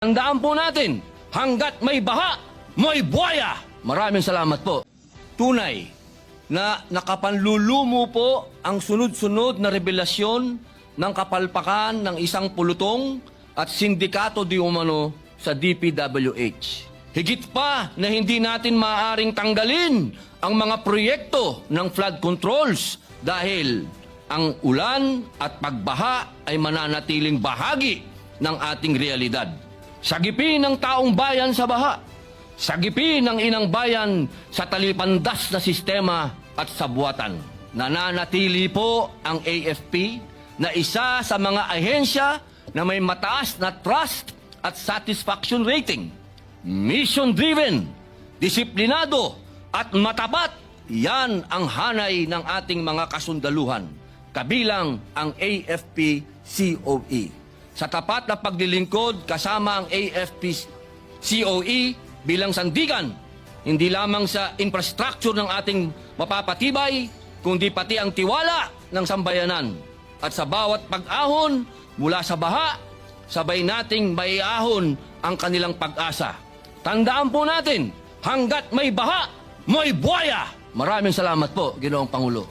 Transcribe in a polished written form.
Tandaan po natin, hanggat may baha, may buhaya. Maraming salamat po. Tunay na nakapanlulumo po ang sunod-sunod na revelasyon ng kapalpakan ng isang pulutong at sindikato di umano sa DPWH. Higit pa na hindi natin maaaring tanggalin ang mga proyekto ng flood controls dahil ang ulan at pagbaha ay mananatiling bahagi ng ating realidad. Sagipin ng taong bayan sa baha. Sagipin ng inang bayan sa talipandas na sistema at sabuatan. Nananatili po ang AFP na isa sa mga ahensya na may mataas na trust at satisfaction rating. Mission-driven, disiplinado at matapat, yan ang hanay ng ating mga kasundaluhan, kabilang ang AFP-COE. Sa tapat na paglilingkod kasama ang AFP-COE bilang sandigan, hindi lamang sa infrastructure ng ating mapapatibay, kundi pati ang tiwala ng sambayanan. At sa bawat pag-ahon mula sa baha, sabay nating maiahon ang kanilang pag-asa. Tandaan po natin, hanggat may baha, may buhaya. Maraming salamat po, Ginoong Pangulo.